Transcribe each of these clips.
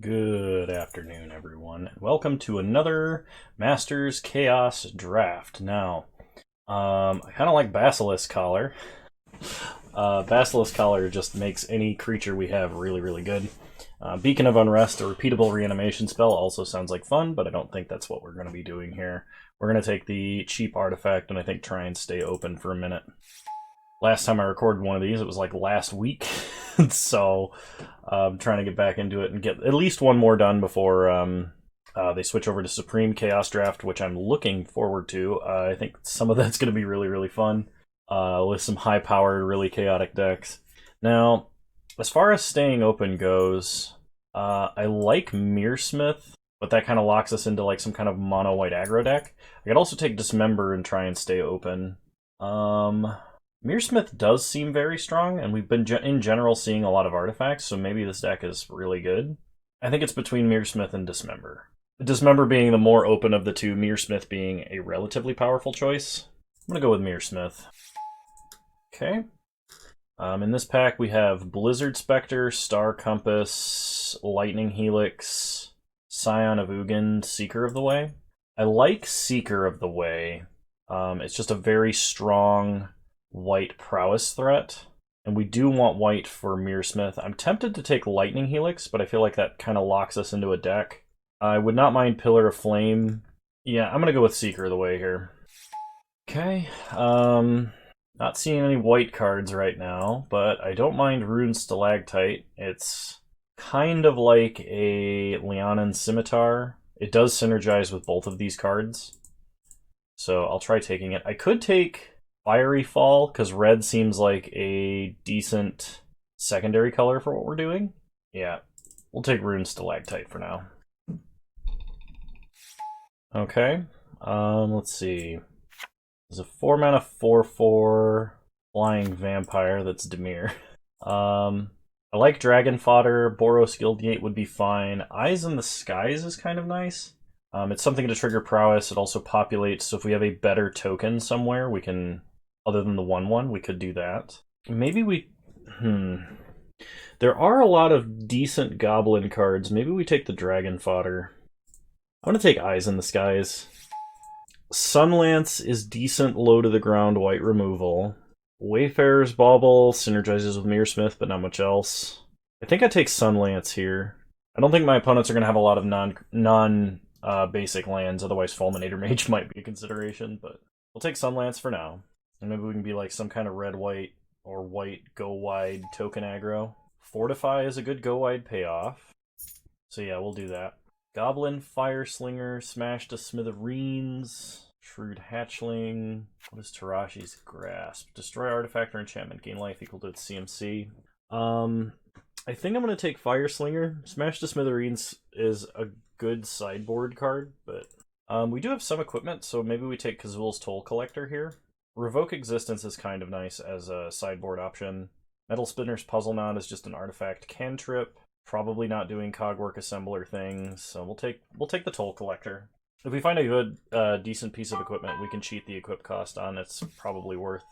Good afternoon, everyone, and welcome to another Masters Chaos Draft. Now, I kind of like Basilisk Collar. Basilisk Collar just makes any creature we have really, really good. Beacon of Unrest, a repeatable reanimation spell, also sounds like fun, but I don't think that's what we're going to be doing here. We're going to take the cheap artifact and I think try and stay open for a minute. Last time I recorded one of these, it was like last week, so I'm trying to get back into it and get at least one more done before they switch over to Supreme Chaos Draft, which I'm looking forward to. I think some of that's going to be really, really fun with some high-powered, really chaotic decks. Now, as far as staying open goes, I like Mearsmith, but that kind of locks us into like some kind of mono-white aggro deck. I could also take Dismember and try and stay open. Mearsmith does seem very strong, and we've been in general seeing a lot of artifacts, so maybe this deck is really good. I think it's between Mearsmith and Dismember. Dismember being the more open of the two, Mearsmith being a relatively powerful choice. I'm going to go with Mearsmith. Okay. In this pack, we have Blizzard Spectre, Star Compass, Lightning Helix, Scion of Ugin, Seeker of the Way. I like Seeker of the Way. It's just a very strong white prowess threat, and we do want white for Mearsmith. I'm tempted to take Lightning Helix, but I feel like that kind of locks us into a deck. I would not mind Pillar of Flame. Yeah, I'm going to go with Seeker of the Way here. Okay, not seeing any white cards right now, but I don't mind Rune Stalactite. It's kind of like a Leonin Scimitar. It does synergize with both of these cards, so I'll try taking it. I could take Fiery Fall, because red seems like a decent secondary color for what we're doing. Yeah, we'll take Rune Stalactite for now. Okay, let's see. There's a 4-mana 4/4 flying vampire that's Dimir. I like Dragon Fodder. Boros Guildgate would be fine. Eyes in the Skies is kind of nice. It's something to trigger prowess. It also populates, so if we have a better token somewhere, we can, other than the 1/1, we could do that. Maybe we... There are a lot of decent goblin cards. Maybe we take the Dragon Fodder. I'm going to take Eyes in the Skies. Sunlance is decent low to the ground white removal. Wayfarer's Bauble synergizes with Mearsmith, but not much else. I think I take Sunlance here. I don't think my opponents are going to have a lot of non-basic lands, otherwise Fulminator Mage might be a consideration, but we'll take Sunlance for now. And maybe we can be like some kind of red-white or white go-wide token aggro. Fortify is a good go-wide payoff. So yeah, we'll do that. Goblin, Fire Slinger, Smash to Smithereens, Shrewd Hatchling. What is Tarashi's Grasp? Destroy artifact or enchantment, gain life equal to its CMC. I think I'm going to take Fire Slinger. Smash to Smithereens is a good sideboard card, but we do have some equipment, so maybe we take Kazul's Toll Collector here. Revoke Existence is kind of nice as a sideboard option. Metal Spinner's Puzzle Knot is just an artifact cantrip. Probably not doing Cogwork Assembler things, so we'll take the Toll Collector. If we find a good, decent piece of equipment we can cheat the equip cost on, it's probably worth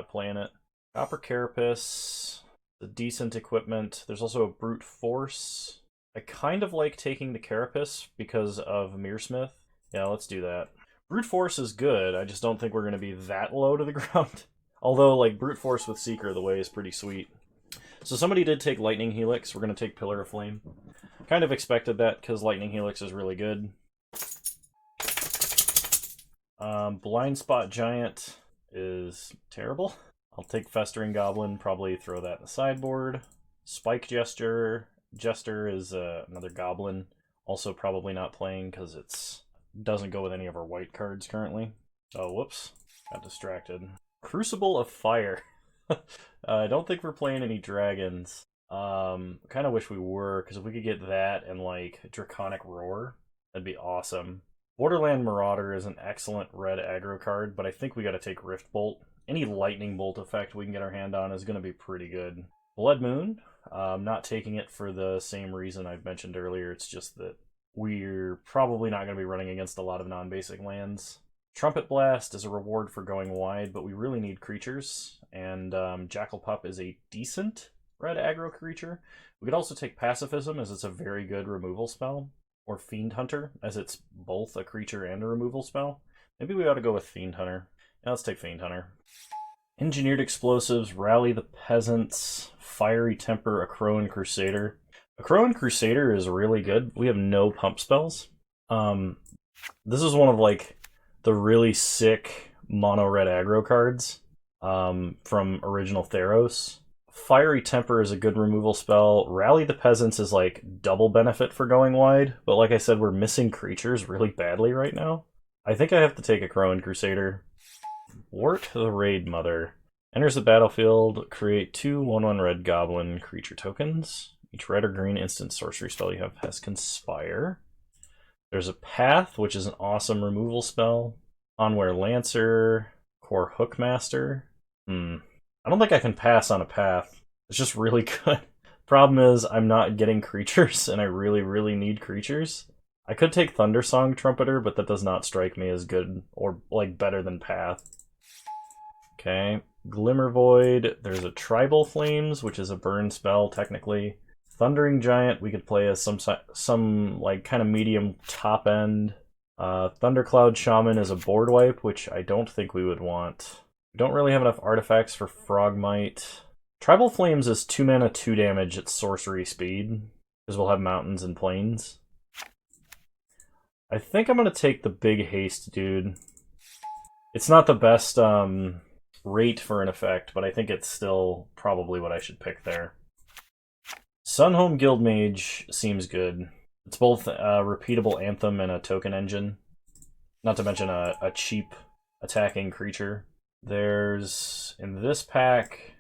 playing it. Copper Carapace, the decent equipment. There's also a Brute Force. I kind of like taking the Carapace because of Mearsmith. Yeah, let's do that. Brute Force is good, I just don't think we're going to be that low to the ground. Although, like, Brute Force with Seeker of the Way is pretty sweet. So somebody did take Lightning Helix. We're going to take Pillar of Flame. Kind of expected that, because Lightning Helix is really good. Blind Spot Giant is terrible. I'll take Festering Goblin, probably throw that in the sideboard. Spike Jester. Jester is another Goblin. Also probably not playing, because it doesn't go with any of our white cards currently. Oh, whoops. Got distracted. Crucible of Fire. I don't think we're playing any dragons. Kind of wish we were, because if we could get that and, like, Draconic Roar, that'd be awesome. Borderland Marauder is an excellent red aggro card, but I think we gotta take Rift Bolt. Any Lightning Bolt effect we can get our hand on is gonna be pretty good. Blood Moon, not taking it for the same reason I've mentioned earlier. It's just that we're probably not gonna be running against a lot of non-basic lands. Trumpet Blast is a reward for going wide, but we really need creatures, and Jackal Pup is a decent red aggro creature. We could also take Pacifism, as it's a very good removal spell, or Fiend Hunter, as it's both a creature and a removal spell. Maybe we ought to go with Fiend Hunter. Yeah, let's take Fiend Hunter. Engineered Explosives, Rally the Peasants, Fiery Temper, Aggro Crusader. Aggro Crusader is really good. We have no pump spells. This is one of like the really sick mono red aggro cards from original Theros. Fiery Temper is a good removal spell. Rally the Peasants is like double benefit for going wide, but like I said, we're missing creatures really badly right now. I think I have to take a Aggro Crusader. Wart the Raid Mother. Enters the battlefield, create 2 1/1 red goblin creature tokens. Each red or green instant sorcery spell you have has Conspire. There's a Path, which is an awesome removal spell. Onwear Lancer, Core Hookmaster. I don't think I can pass on a Path. It's just really good. Problem is, I'm not getting creatures, and I really, really need creatures. I could take Thundersong Trumpeter, but that does not strike me as good, or like better than Path. Okay, Glimmer Void. There's a Tribal Flames, which is a burn spell, technically. Thundering Giant, we could play as some like kind of medium top end. Thundercloud Shaman is a board wipe, which I don't think we would want. We don't really have enough artifacts for Frogmite. Tribal Flames is 2 mana, 2 damage at sorcery speed, because we'll have mountains and plains. I think I'm going to take the big haste, dude. It's not the best rate for an effect, but I think it's still probably what I should pick there. Sunhome Guildmage seems good. It's both a repeatable anthem and a token engine. Not to mention a cheap attacking creature. There's, in this pack,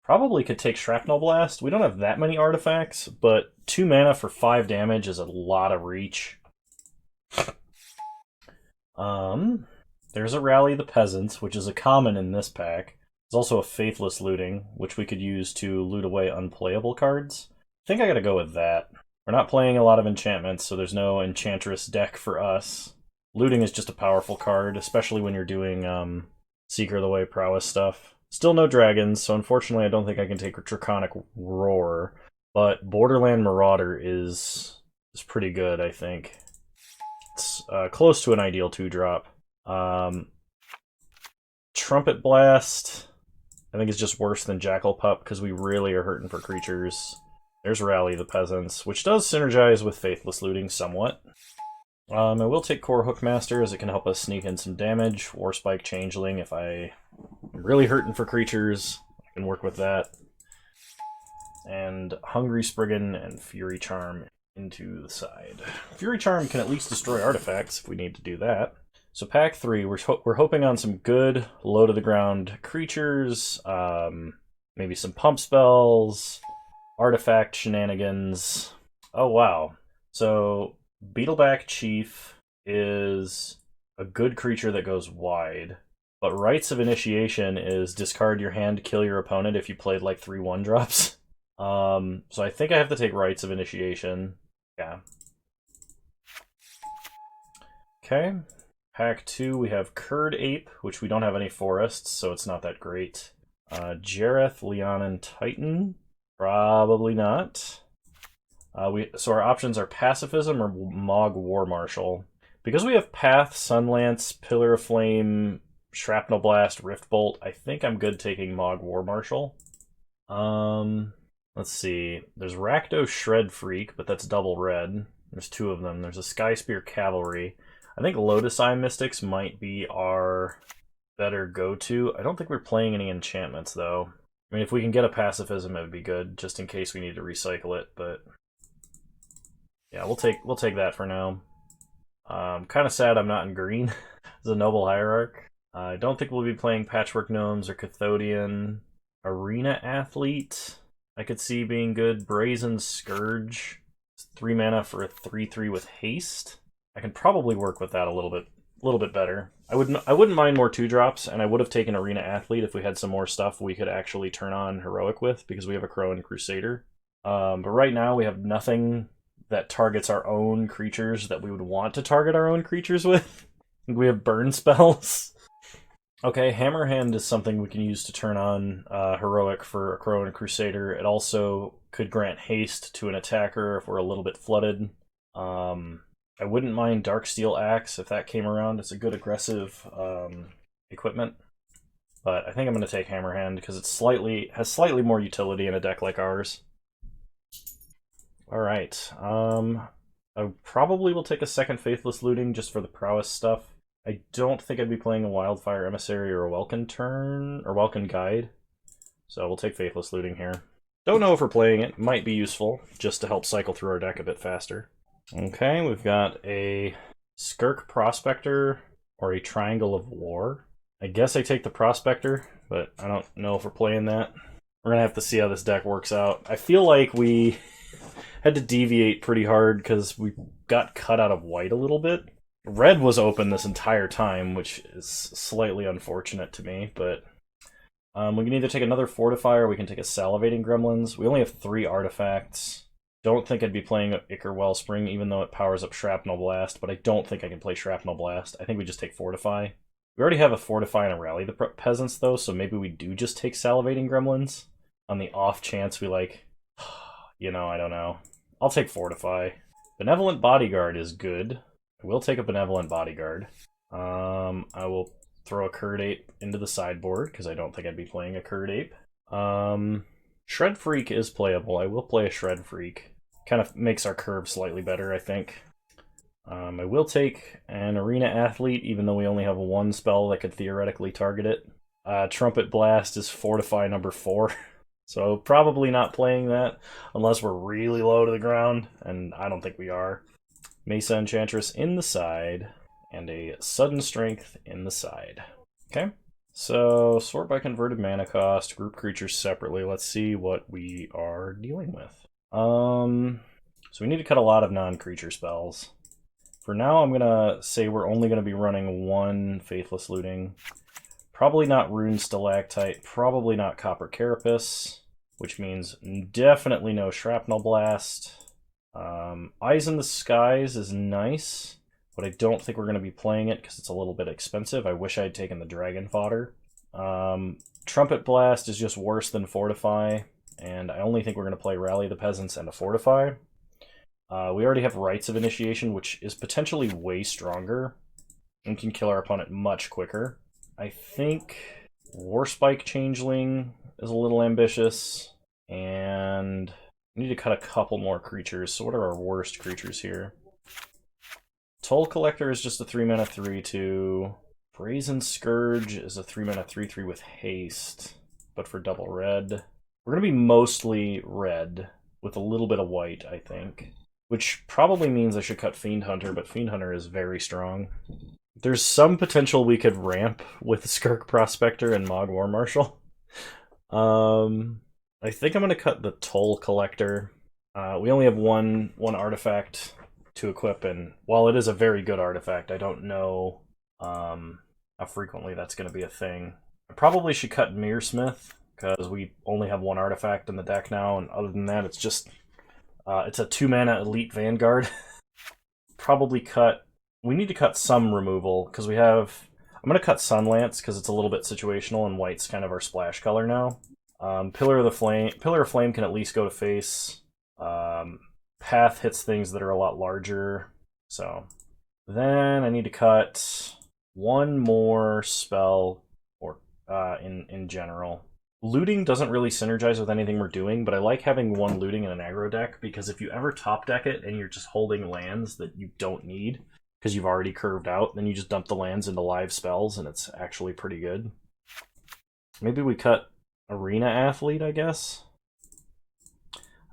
probably could take Shrapnel Blast. We don't have that many artifacts, but 2 mana for 5 damage is a lot of reach. There's a Rally the Peasants, which is a common in this pack. There's also a Faithless Looting, which we could use to loot away unplayable cards. I think I gotta go with that. We're not playing a lot of enchantments, so there's no Enchantress deck for us. Looting is just a powerful card, especially when you're doing Seeker of the Way prowess stuff. Still no dragons, so unfortunately I don't think I can take Draconic Roar, but Borderland Marauder is pretty good, I think. It's close to an ideal 2-drop. Trumpet Blast, I think, is just worse than Jackal Pup because we really are hurting for creatures. There's Rally the Peasants, which does synergize with Faithless Looting somewhat. I will take Core Hookmaster as it can help us sneak in some damage. Warspike Changeling, if I'm really hurting for creatures, I can work with that. And Hungry Spriggan and Fury Charm into the side. Fury Charm can at least destroy artifacts if we need to do that. So pack 3, we're hoping on some good low-to-the-ground creatures, maybe some pump spells, artifact shenanigans. Oh, wow. So Beetleback Chief is a good creature that goes wide, but Rites of Initiation is discard your hand, kill your opponent if you played like 3 1-drops. So I think I have to take Rites of Initiation. Yeah. Okay. Pack 2, we have Curd Ape, which we don't have any forests, so it's not that great. Jareth, Leonin, Titan. Probably not. So our options are Pacifism or Mog War Marshal. Because we have Path, Sunlance, Pillar of Flame, Shrapnel Blast, Rift Bolt, I think I'm good taking Mog War Marshal. Let's see. There's Rakdos Shred Freak, but that's double red. There's 2 of them. There's a Sky Spear Cavalry. I think Lotus Eye Mystics might be our better go-to. I don't think we're playing any enchantments, though. I mean, if we can get a Pacifism, it would be good, just in case we need to recycle it, but yeah, we'll take that for now. Kind of sad I'm not in green as a Noble Hierarch. I don't think we'll be playing Patchwork Gnomes or Cathodian. Arena Athlete, I could see being good. Brazen Scourge, 3 mana for a 3/3 with haste. I can probably work with that a little bit better. I wouldn't mind more 2-drops, and I would have taken Arena Athlete if we had some more stuff we could actually turn on Heroic with, because we have a Aggro Crusader. But right now we have nothing that targets our own creatures that we would want to target our own creatures with. We have burn spells. Okay, Hammerhand is something we can use to turn on Heroic for a Crow and a Crusader. It also could grant haste to an attacker if we're a little bit flooded. I wouldn't mind Darksteel Axe if that came around. It's a good aggressive equipment. But I think I'm going to take Hammerhand because it has slightly more utility in a deck like ours. Alright, I probably will take a second Faithless Looting just for the prowess stuff. I don't think I'd be playing a Wildfire Emissary or a Welkin turn, or Welkin Guide. So we'll take Faithless Looting here. Don't know if we're playing it. Might be useful, just to help cycle through our deck a bit faster. Okay, we've got a Skirk Prospector or a Triangle of War. I guess I take the Prospector, but I don't know if we're playing that. We're gonna have to see how this deck works out. I feel like we had to deviate pretty hard because we got cut out of white a little bit. Red was open this entire time, which is slightly unfortunate to me, but we can either take another Fortify or we can take a Salivating Gremlins. We only have 3 artifacts. Don't think I'd be playing Ichor Wellspring, even though it powers up Shrapnel Blast, but I don't think I can play Shrapnel Blast. I think we just take Fortify. We already have a Fortify and a Rally the Peasants, though, so maybe we do just take Salivating Gremlins on the off chance we, like, you know, I don't know. I'll take Fortify. Benevolent Bodyguard is good. I will take a Benevolent Bodyguard. I will throw a Curd Ape into the sideboard, because I don't think I'd be playing a Curd Ape. Shred Freak is playable. I will play a Shred Freak. Kind of makes our curve slightly better, I think. I will take an Arena Athlete, even though we only have 1 spell that could theoretically target it. Trumpet Blast is Fortify number 4. So probably not playing that unless we're really low to the ground, and I don't think we are. Mesa Enchantress in the side, and a Sudden Strength in the side. Okay, so sort by converted mana cost, group creatures separately. Let's see what we are dealing with. So we need to cut a lot of non-creature spells. For now, I'm going to say we're only going to be running 1 Faithless Looting. Probably not Rune Stalactite, probably not Copper Carapace, which means definitely no Shrapnel Blast. Eyes in the Skies is nice, but I don't think we're going to be playing it because it's a little bit expensive. I wish I had taken the Dragon Fodder. Trumpet Blast is just worse than Fortify, and I only think we're going to play Rally the Peasants and a Fortify. We already have Rites of Initiation, which is potentially way stronger and can kill our opponent much quicker. I think Warspike Changeling is a little ambitious, and we need to cut a couple more creatures. So what are our worst creatures here? Toll Collector is just a 3-mana 3/2. Brazen Scourge is a 3-mana 3/3 with haste, but for double red. We're going to be mostly red, with a little bit of white, I think. Which probably means I should cut Fiend Hunter, but Fiend Hunter is very strong. There's some potential we could ramp with Skirk Prospector and Mogg War Marshal. I think I'm going to cut the Toll Collector. We only have one artifact to equip, and while it is a very good artifact, I don't know how frequently that's going to be a thing. I probably should cut Mearsmith, because we only have 1 artifact in the deck now, and other than that, it's just... it's a 2-mana Elite Vanguard. Probably cut... We need to cut some removal, because we have... I'm going to cut Sunlance, because it's a little bit situational, and white's kind of our splash color now. Pillar of Flame can at least go to face. Path hits things that are a lot larger. So then I need to cut 1 more spell or in general. Looting doesn't really synergize with anything we're doing, but I like having 1 looting in an aggro deck, because if you ever top deck it and you're just holding lands that you don't need, because you've already curved out, then you just dump the lands into live spells, and it's actually pretty good. Maybe we cut Arena Athlete, I guess?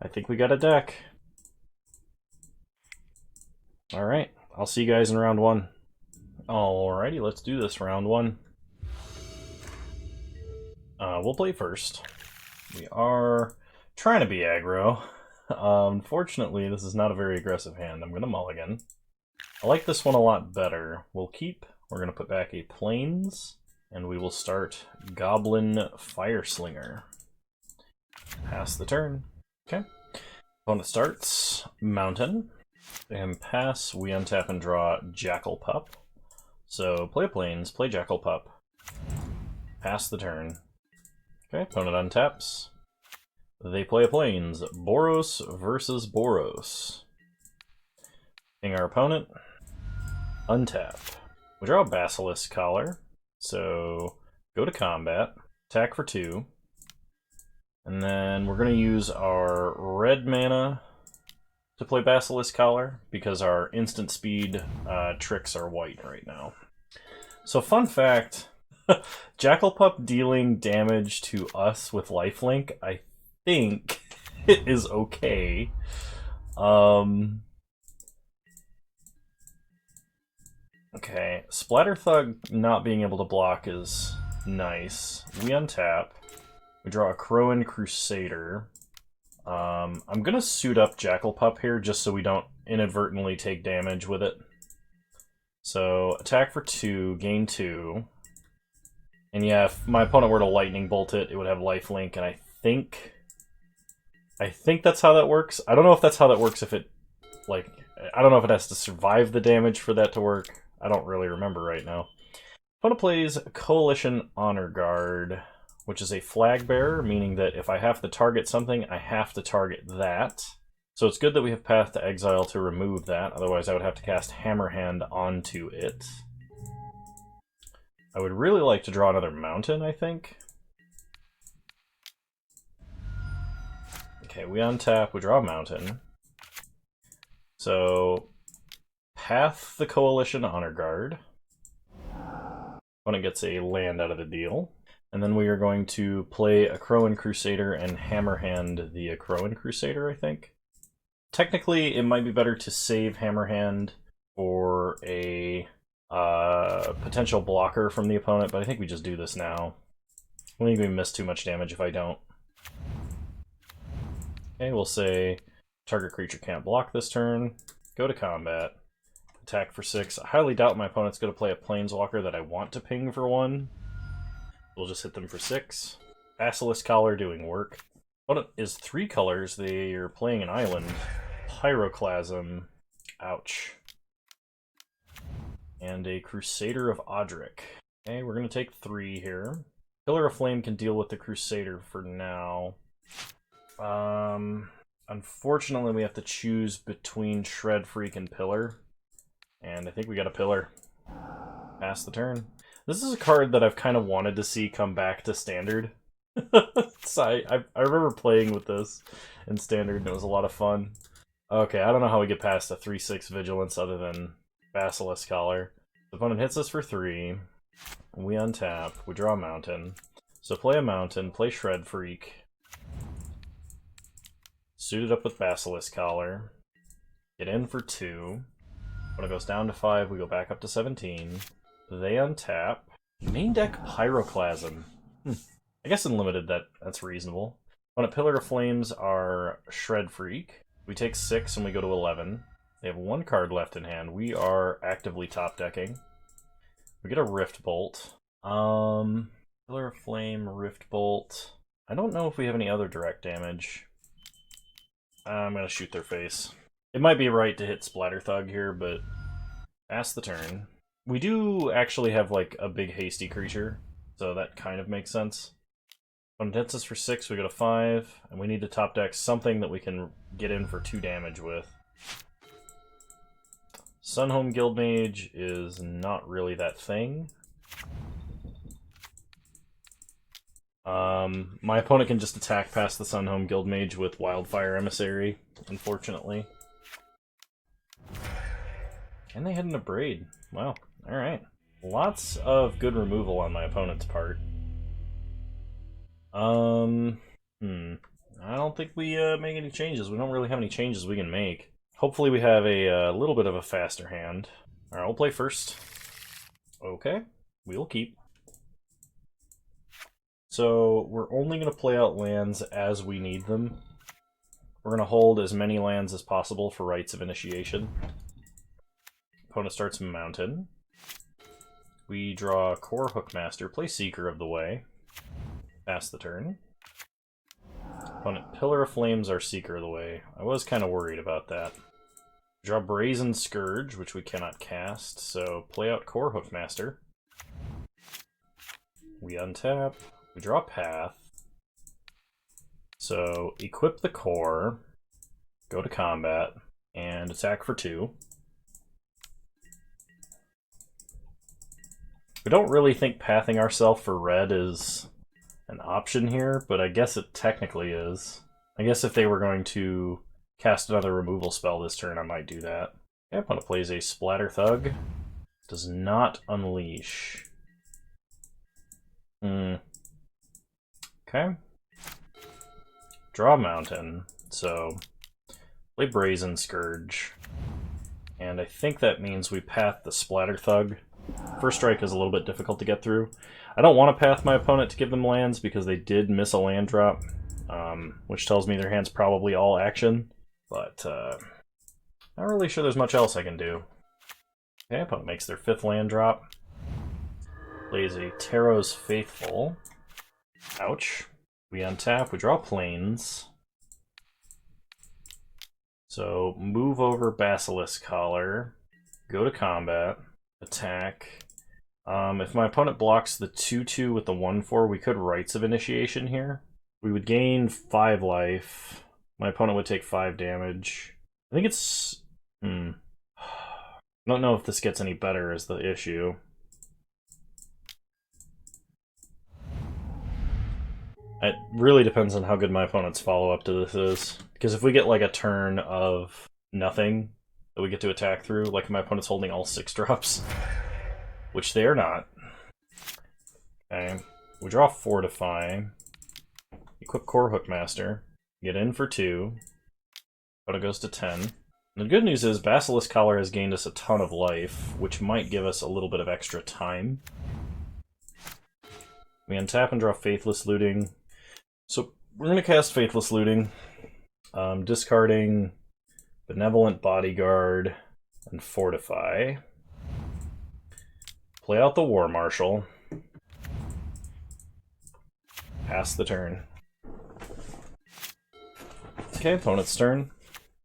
I think we got a deck. Alright, I'll see you guys in round 1. Alrighty, let's do this, round 1. We'll play first. We are trying to be aggro. Unfortunately, this is not a very aggressive hand. I'm going to mulligan. I like this one a lot better. We'll keep. We're going to put back a Plains, and we will start Goblin Fireslinger. Pass the turn. Okay. Opponent starts Mountain. And pass, we untap and draw Jackal Pup. So play a Plains, play Jackal Pup. Pass the turn. Okay, opponent untaps. They play a Plains. Boros versus Boros. Ping our opponent. Untap. We draw a Basilisk Collar. So go to combat. Attack for 2. And then we're going to use our red mana to play Basilisk Collar because our instant speed tricks are white right now. So fun fact, Jackalpup dealing damage to us with lifelink, I think it is okay. Okay, Splatterthug not being able to block is nice. We untap. We draw a Crowan Crusader. I'm gonna suit up Jackalpup here just so we don't inadvertently take damage with it. So, attack for 2, gain 2. And yeah, if my opponent were to lightning bolt it, it would have lifelink, and I think that's how that works. I don't know if that's how that works if it, like, I don't know if it has to survive the damage for that to work. I don't really remember right now. Opponent plays Coalition Honor Guard, which is a flag bearer, meaning that if I have to target something, I have to target that. So it's good that we have Path to Exile to remove that, otherwise I would have to cast Hammerhand onto it. I would really like to draw another mountain, I think. Okay, we untap, we draw a mountain. So, Path the Coalition Honor Guard. Opponent gets a land out of the deal. And then we are going to play a Crowan Crusader and Hammerhand the Crowan Crusader, I think. Technically, it might be better to save Hammerhand for a potential blocker from the opponent, but I think we just do this now. I think we miss too much damage if I don't. Okay, we'll say target creature can't block this turn. Go to combat. Attack for 6. I highly doubt my opponent's going to play a Planeswalker that I want to ping for 1. We'll just hit them for 6. Basilisk Collar doing work. Opponent is 3 colors. They are playing an island. Pyroclasm. Ouch. And a Crusader of Odric. Okay, we're going to take 3 here. Pillar of Flame can deal with the Crusader for now. Unfortunately, we have to choose between Shred Freak and Pillar. And I think we got a Pillar. Pass the turn. This is a card that I've kind of wanted to see come back to Standard. So I remember playing with this in Standard, and it was a lot of fun. Okay, I don't know how we get past a 3/6 Vigilance other than Basilisk Collar. The opponent hits us for 3. We untap. We draw a mountain. So play a mountain, play Shred Freak. Suit it up with Basilisk Collar. Get in for 2. When it goes down to 5, we go back up to 17. They untap. Main deck Pyroclasm. I guess in limited that's reasonable. When a Pillar of Flames are Shred Freak, we take 6 and we go to 11. They have 1 card left in hand. We are actively top decking. We get a Rift Bolt. Pillar of Flame, Rift Bolt. I don't know if we have any other direct damage. I'm gonna shoot their face. It might be right to hit Splatterthug here, but pass the turn. We do actually have like a big hasty creature, so that kind of makes sense. When it hits us for 6, we go to 5, and we need to top deck something that we can get in for 2 damage with. Sunhome Guildmage is not really that thing. My opponent can just attack past the Sunhome Guildmage with Wildfire Emissary, unfortunately. And they hit an Abrade. Wow, alright. Lots of good removal on my opponent's part. I don't think we make any changes. We don't really have any changes we can make. Hopefully we have a little bit of a faster hand. Alright, we'll play first. Okay, we'll keep. So we're only going to play out lands as we need them. We're going to hold as many lands as possible for Rites of Initiation. Opponent starts Mountain. We draw Core Hookmaster, play Seeker of the Way. Pass the turn. Opponent Pillar of Flames our Seeker of the Way. I was kind of worried about that. Draw Brazen Scourge, which we cannot cast, so play out Core Hookmaster. We untap, we draw path. So equip the core, go to combat, and attack for 2. We don't really think pathing ourselves for red is an option here, but I guess it technically is. I guess if they were going to cast another removal spell this turn, I might do that. Okay, opponent plays a Splatter Thug. Does not unleash. Okay. Draw Mountain, so play Brazen Scourge. And I think that means we path the Splatter Thug. First strike is a little bit difficult to get through. I don't want to path my opponent to give them lands because they did miss a land drop, which tells me their hand's probably all action, but not really sure there's much else I can do. Okay, opponent makes their 5th land drop. Plays a Taro's Faithful. Ouch. We untap, we draw plains. So move over Basilisk Collar, go to combat, attack. If my opponent blocks the 2/2 with the 1/4, we could Rites of Initiation here. We would gain 5 life. My opponent would take 5 damage. I think it's... I don't know if this gets any better is the issue. It really depends on how good my opponent's follow-up to this is. Because if we get like a turn of nothing that we get to attack through, like if my opponent's holding all 6 drops, which they are not. Okay, we draw Fortify, equip Core Hookmaster, get in for 2, opponent goes to 10. And the good news is Basilisk Collar has gained us a ton of life, which might give us a little bit of extra time. We untap and draw Faithless Looting. So we're going to cast Faithless Looting, discarding Benevolent Bodyguard and Fortify. Play out the War Marshal. Pass the turn. Okay, opponent's turn.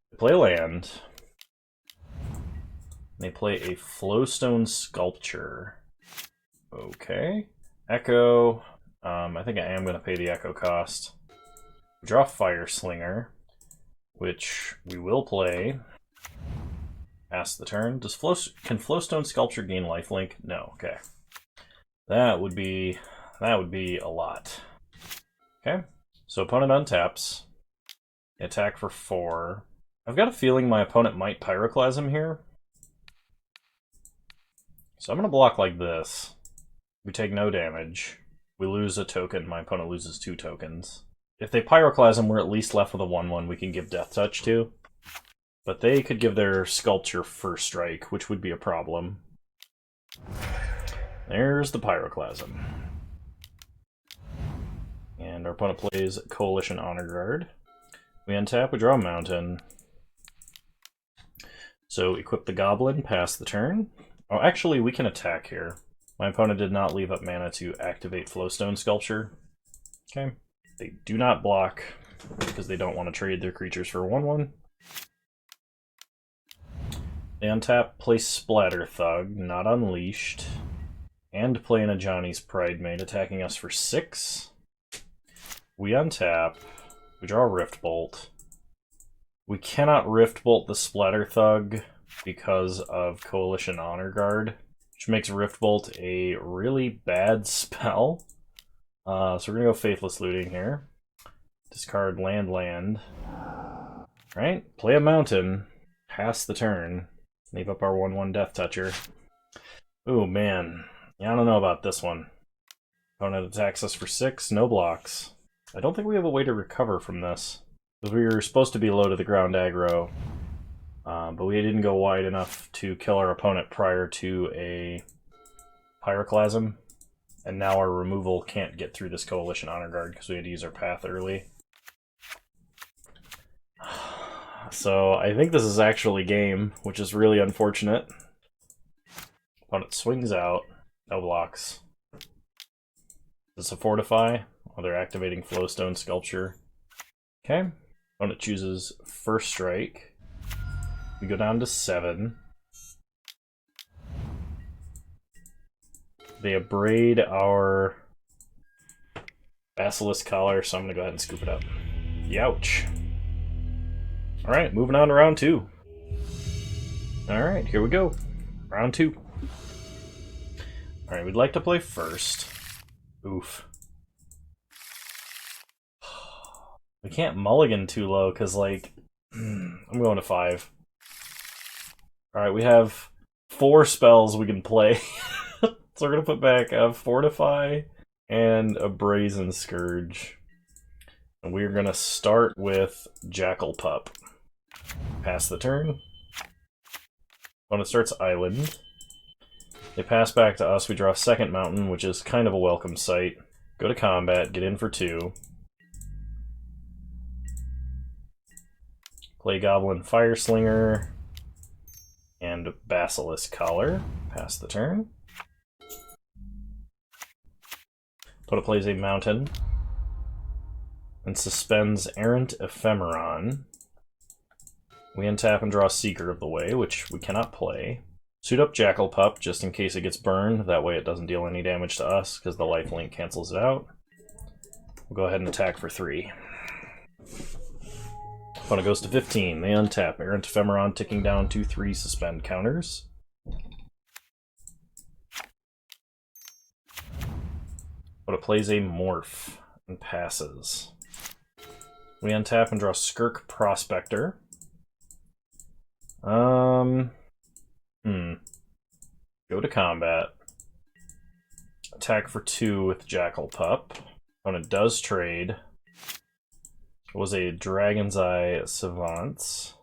They play land. They play a Flowstone Sculpture. Okay. Echo. I think I am going to pay the Echo cost. Draw Fire Slinger, which we will play. Pass the turn. Can Flowstone Sculpture gain lifelink? No. Okay. That would be a lot. Okay. So opponent untaps. Attack for 4. I've got a feeling my opponent might Pyroclasm here. So I'm going to block like this. We take no damage. We lose a token. My opponent loses 2 tokens. If they Pyroclasm, we're at least left with a 1/1 we can give Death Touch to. But they could give their Sculpture first strike, which would be a problem. There's the Pyroclasm. And our opponent plays Coalition Honor Guard. We untap, we draw a Mountain. So equip the Goblin, pass the turn. Oh, actually, we can attack here. My opponent did not leave up mana to activate Flowstone Sculpture. Okay. They do not block because they don't want to trade their creatures for a 1/1. They untap, play Splatter Thug, not unleashed, and play in a Johnny's Pridemate, attacking us for 6. We untap, we draw a Rift Bolt. We cannot Rift Bolt the Splatter Thug because of Coalition Honor Guard, which makes Rift Bolt a really bad spell. So we're going to go Faithless Looting here. Discard land. Right? Play a Mountain. Pass the turn. Leave up our 1/1 Death Toucher. Ooh, man. Yeah, I don't know about this one. Opponent attacks us for 6, no blocks. I don't think we have a way to recover from this. Because we were supposed to be low to the ground aggro. But we didn't go wide enough to kill our opponent prior to a Pyroclasm. And now our removal can't get through this Coalition Honor Guard because we had to use our path early. So I think this is actually game, which is really unfortunate. Opponent swings out, no blocks. Is this a Fortify? Oh, they're activating Flowstone Sculpture. Okay. Opponent chooses First Strike. We go down to 7. They abrade our Basilisk Collar, so I'm gonna go ahead and scoop it up. Youch. Alright, moving on to round 2. Alright, here we go. Round 2. Alright, we'd like to play first. Oof. We can't mulligan too low, because, like, I'm going to 5. Alright, we have 4 spells we can play. So we're going to put back Fortify and a Brazen Scourge. And we're going to start with Jackal Pup. Pass the turn. Opponent starts Island. They pass back to us, we draw a second mountain, which is kind of a welcome sight. Go to combat, get in for 2. Play Goblin Fireslinger and Basilisk Collar. Pass the turn. Opponent plays a mountain and suspends Errant Ephemeron. We untap and draw Seeker of the Way, which we cannot play. Suit up Jackal Pup just in case it gets burned. That way it doesn't deal any damage to us because the lifelink cancels it out. We'll go ahead and attack for 3. Opponent goes to 15. They untap. Errant Ephemeron ticking down 2/3 suspend counters. Opponent plays a Morph and passes. We untap and draw Skirk Prospector. Go to combat. Attack for 2 with Jackal Pup. Opponent does trade. It was a Dragon's Eye Savants.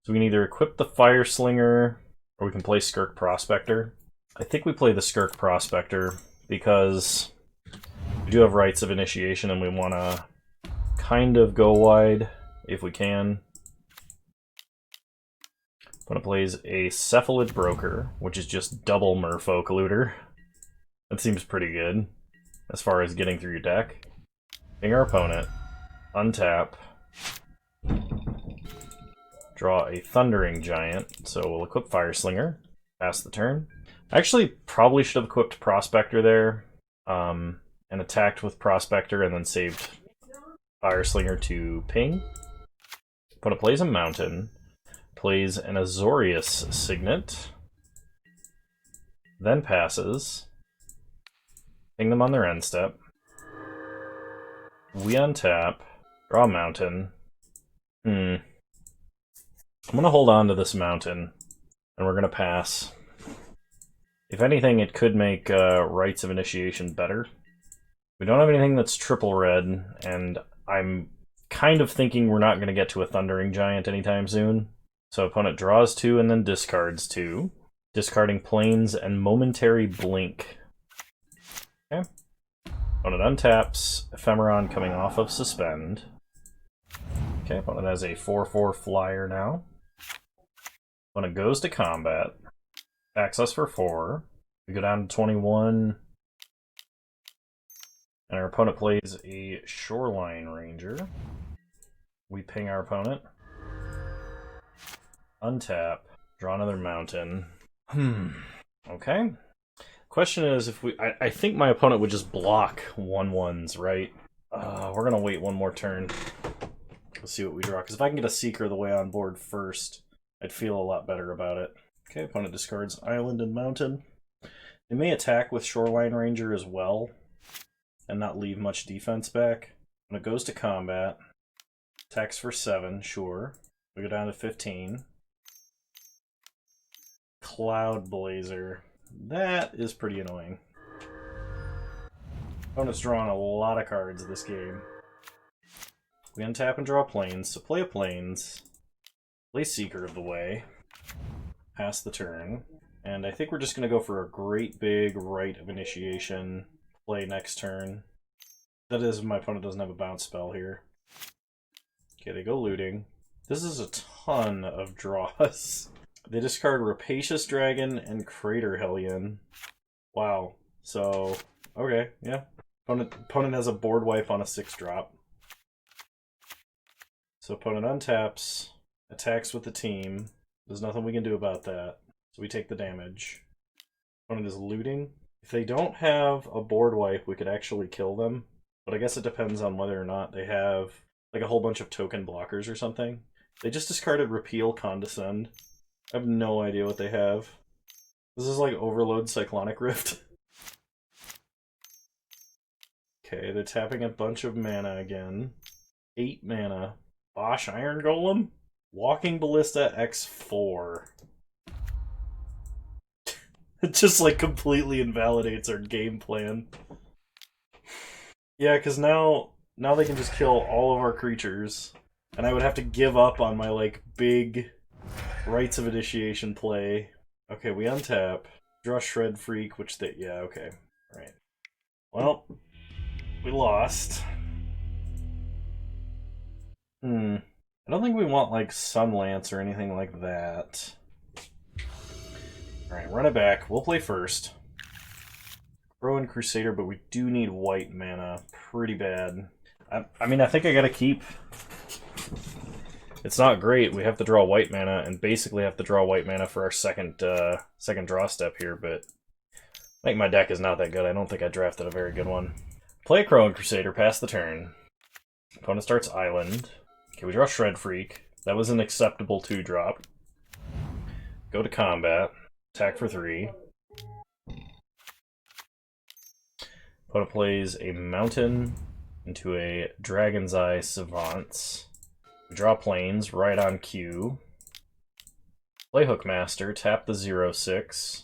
So we can either equip the Fire Slinger, or we can play Skirk Prospector. I think we play the Skirk Prospector because we do have Rites of Initiation and we want to kind of go wide if we can. Opponent plays a Cephalid Broker, which is just double Merfolk Looter. That seems pretty good as far as getting through your deck. Ping our opponent, untap, draw a Thundering Giant, so we'll equip Fireslinger, pass the turn. I actually probably should have equipped Prospector there, and attacked with Prospector and then saved Fireslinger to ping. Opponent plays a Mountain, plays an Azorius Signet, then passes, ping them on their end step. We untap, draw a Mountain. I'm going to hold on to this Mountain, and we're going to pass. If anything, it could make Rites of Initiation better. We don't have anything that's triple red, and I'm kind of thinking we're not going to get to a Thundering Giant anytime soon. So opponent draws 2 and then discards 2. Discarding Plains and Momentary Blink. Okay. Opponent untaps, Ephemeron coming off of Suspend. Okay, opponent has a 4/4 flyer now. Opponent goes to combat, attacks us for 4. We go down to 21. And our opponent plays a Shoreline Ranger. We ping our opponent. Untap, draw another Mountain. Okay. Question is, if we, I think my opponent would just block 1/1s, right? We're gonna wait one more turn. Let's see what we draw. Because if I can get a Seeker of the Way on board first, I'd feel a lot better about it. Okay, opponent discards Island and Mountain. They may attack with Shoreline Ranger as well, and not leave much defense back. When it goes to combat, attacks for 7, sure. We go down to 15. Cloud Blazer. That is pretty annoying. Opponent's drawing a lot of cards this game. We untap and draw Plains, so play a Plains. Play Seeker of the Way. Pass the turn. And I think we're just going to go for a great big Rite of Initiation play next turn. That is, my opponent doesn't have a bounce spell here. Okay, they go looting. This is a ton of draws. They discard Rapacious Dragon and Crater Hellion. Wow. So, okay, yeah. Opponent has a board wipe on a 6-drop. So opponent untaps, attacks with the team. There's nothing we can do about that. So we take the damage. Opponent is looting. If they don't have a board wipe, we could actually kill them. But I guess it depends on whether or not they have like a whole bunch of token blockers or something. They just discarded Repeal Condescend. I have no idea what they have. This is like Overload Cyclonic Rift. Okay, they're tapping a bunch of mana again. 8 mana. Bosch Iron Golem? Walking Ballista X4. It just like completely invalidates our game plan. Yeah, because now they can just kill all of our creatures. And I would have to give up on my like big Rites of Initiation play. Okay, we untap. Draw Shred Freak, which they... yeah, okay. Alright. Well, we lost. I don't think we want like Sunlance or anything like that. Alright, run it back. We'll play first. Rowan Crusader, but we do need white mana pretty bad. I mean, I think I gotta keep... It's not great. We have to draw white mana, and basically have to draw white mana for our second draw step here, but I think my deck is not that good. I don't think I drafted a very good one. Play a Rowan Crusader, pass the turn. Opponent starts Island. Okay, we draw Shred Freak. That was an acceptable 2-drop. Go to combat. Attack for 3. Opponent plays a Mountain into a Dragon's Eye Savants. We draw planes right on cue. Play Hookmaster, tap the 0/6.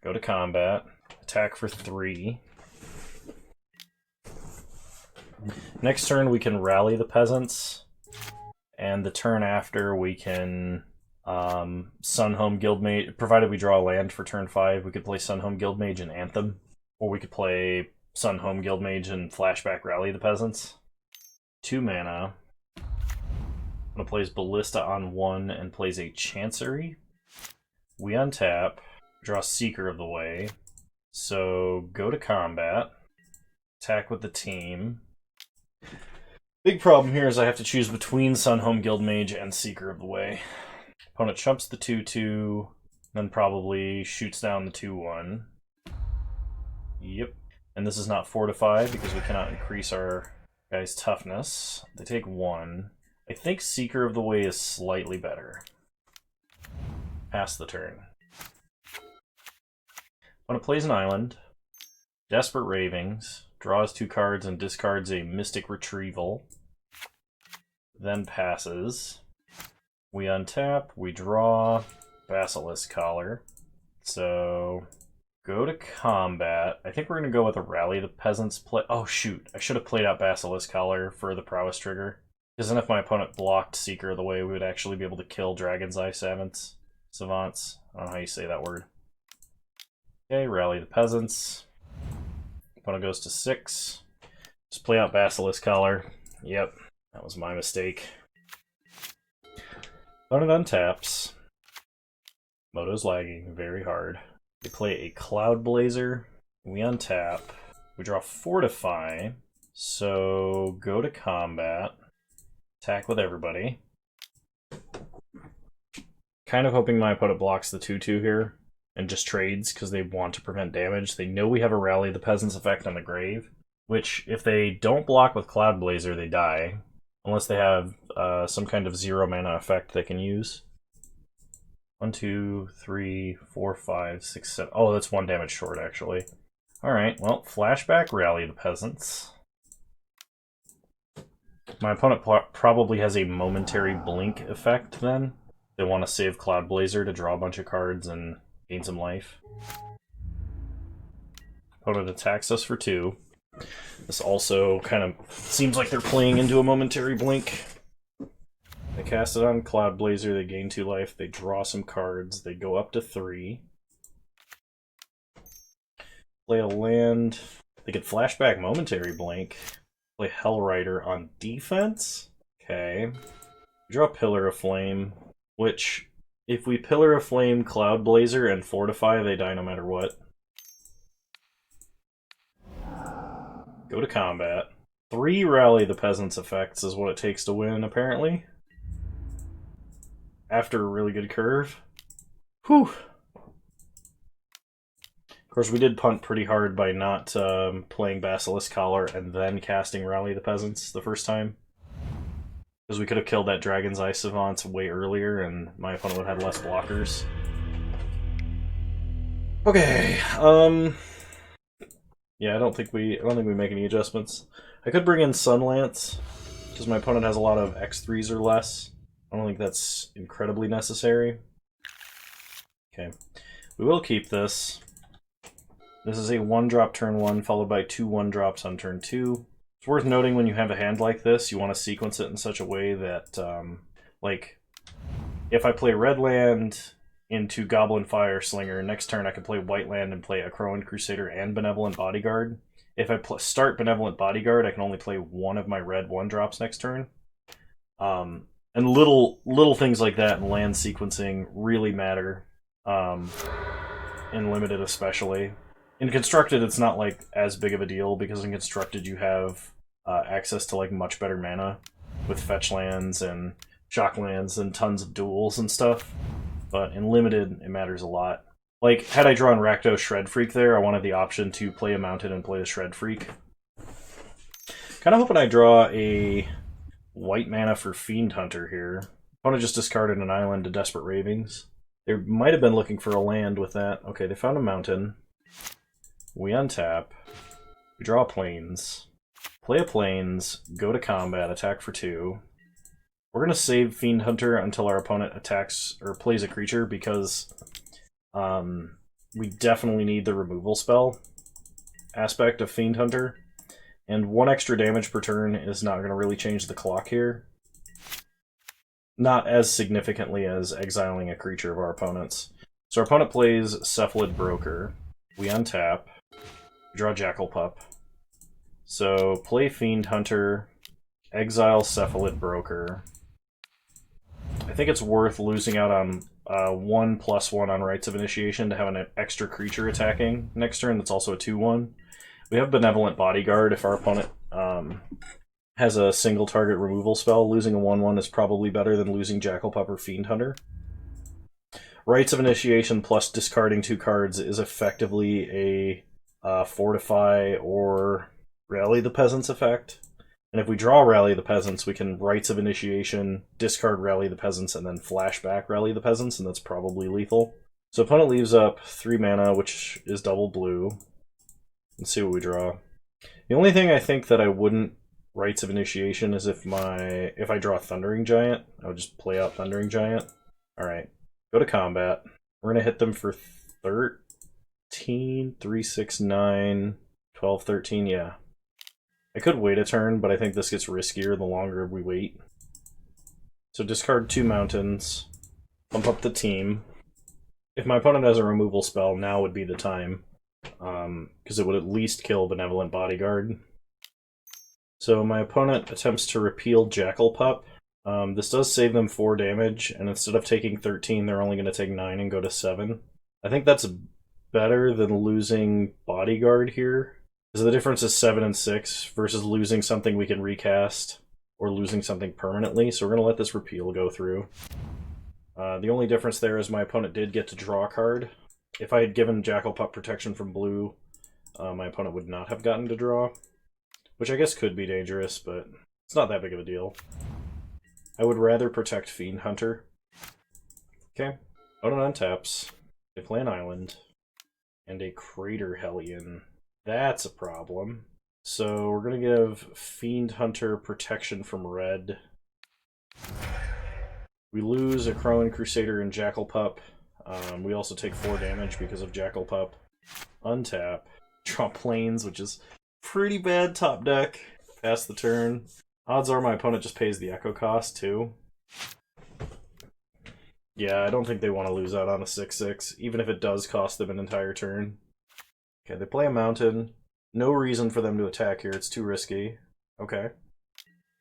Go to combat. Attack for 3. Next turn we can rally the Peasants, and the turn after we can Sunhome Guildmage, provided we draw a land for turn 5, we could play Sunhome Guildmage and Anthem, or we could play Sunhome Guildmage and Flashback Rally the Peasants. 2 mana. One plays Ballista on 1 and plays a Chancery. We untap, draw Seeker of the Way, so go to combat, attack with the team. Big problem here is I have to choose between Sunhome Guildmage and Seeker of the Way. Opponent chumps the 2/2, then probably shoots down the 2/1. Yep. And this is not fortified because we cannot increase our guy's toughness. They take 1. I think Seeker of the Way is slightly better. Pass the turn. Opponent plays an island. Desperate Ravings. Draws 2 cards and discards a Mystic Retrieval. Then passes. We untap, we draw Basilisk Collar. So go to combat. I think we're going to go with a Rally the Peasants play. Oh shoot, I should have played out Basilisk Collar for the Prowess trigger. Because then if my opponent blocked Seeker of the Way, we would actually be able to kill Dragon's Eye Savants. Savants. I don't know how you say that word. Okay, Rally the Peasants. Opponent goes to 6. Just play out Basilisk Collar. Yep, that was my mistake. Opponent untaps. Moto's lagging very hard. They play a Cloud Blazer. We untap. We draw Fortify. So go to combat. Attack with everybody. Kind of hoping my opponent blocks the 2/2 here and just trades because they want to prevent damage. They know we have a Rally the Peasants effect on the grave, which if they don't block with Cloud Blazer, they die. Unless they have some kind of 0 mana effect they can use. 1, 2, 3, 4, 5, 6, 7. Oh, that's 1 damage short, actually. Alright, well, Flashback Rally the Peasants. My opponent probably has a momentary blink effect then. They want to save Cloud Blazer to draw a bunch of cards and gain some life. Opponent attacks us for 2. This also kind of seems like they're playing into a momentary blink. They cast it on Cloud Blazer, they gain 2 life, they draw some cards, they go up to 3. Play a land. They could flashback Momentary Blink. Play Hellrider on defense. Okay. Draw Pillar of Flame, which, if we Pillar of Flame, Cloud Blazer, and Fortify, they die no matter what. Go to combat. 3 Rally the Peasants effects is what it takes to win, apparently. After a really good curve. Whew. Of course, we did punt pretty hard by not playing Basilisk Collar and then casting Rally the Peasants the first time. Because we could have killed that Dragon's Eye Savant way earlier, and my opponent would have had less blockers. Okay, yeah, I don't think we make any adjustments. I could bring in Sunlance, because my opponent has a lot of X3s or less. I don't think that's incredibly necessary. Okay, we will keep this. This is a 1-drop turn 1, followed by 2 1-drops on turn 2. It's worth noting when you have a hand like this, you want to sequence it in such a way that, like, if I play red land into Goblin Fire Slinger, next turn I can play white land and play a Crowan Crusader and Benevolent Bodyguard. If I start Benevolent Bodyguard, I can only play one of my red 1-drops next turn. And little things like that in land sequencing really matter, in Limited especially. In Constructed, it's not like as big of a deal, because in Constructed you have access to like much better mana with fetch lands and shock lands and tons of duels and stuff. But in Limited, it matters a lot. Like, had I drawn Rakdos Shred Freak there, I wanted the option to play a Mountain and play the Shred Freak. Kind of hoping I draw a white mana for Fiend Hunter here. I want to just discarded an island to Desperate Ravings. They might have been looking for a land with that. Okay, they found a mountain. We untap. We draw plains. Play a plains. Go to combat. Attack for 2. We're going to save Fiend Hunter until our opponent attacks or plays a creature, because we definitely need the removal spell aspect of Fiend Hunter. And 1 extra damage per turn is not going to really change the clock here. Not as significantly as exiling a creature of our opponent's. So our opponent plays Cephalid Broker. We untap. Draw Jackal Pup. So play Fiend Hunter. Exile Cephalid Broker. I think it's worth losing out on 1/1 on Rites of Initiation to have an extra creature attacking next turn that's also a 2/1. We have Benevolent Bodyguard. If our opponent has a single target removal spell, losing a 1/1 is probably better than losing Jackal Pup or Fiend Hunter. Rites of Initiation plus discarding 2 cards is effectively a Fortify or Rally the Peasants effect. And if we draw Rally the Peasants, we can Rites of Initiation, discard Rally the Peasants, and then flashback Rally the Peasants, and that's probably lethal. So opponent leaves up 3 mana, which is double blue. Let's see what we draw. The only thing I think that I wouldn't Rites of Initiation is if I draw Thundering Giant. I would just play out Thundering Giant. Alright, go to combat. We're going to hit them for 13, 3, 6, 9, 12, 13, yeah. I could wait a turn, but I think this gets riskier the longer we wait. So discard 2 mountains, bump up the team. If my opponent has a removal spell, now would be the time, because it would at least kill Benevolent Bodyguard. So my opponent attempts to repeal Jackal Pup. This does save them 4 damage, and instead of taking 13, they're only going to take 9 and go to 7. I think that's better than losing Bodyguard here. So the difference is 7 and 6 versus losing something we can recast or losing something permanently. So we're going to let this repeal go through. The only difference there is my opponent did get to draw a card. If I had given Jackal Pup protection from blue, my opponent would not have gotten to draw. Which I guess could be dangerous, but it's not that big of a deal. I would rather protect Fiend Hunter. Okay, opponent untaps. They play an island. And a Crater Hellion. That's a problem. So we're going to give Fiend Hunter protection from red. We lose a Crowan Crusader and Jackal Pup. We also take 4 damage because of Jackal Pup. Untap. Draw Plains, which is pretty bad top deck. Pass the turn. Odds are my opponent just pays the Echo cost too. Yeah, I don't think they want to lose out on a 6/6, even if it does cost them an entire turn. Okay, they play a mountain. No reason for them to attack here. It's too risky. Okay.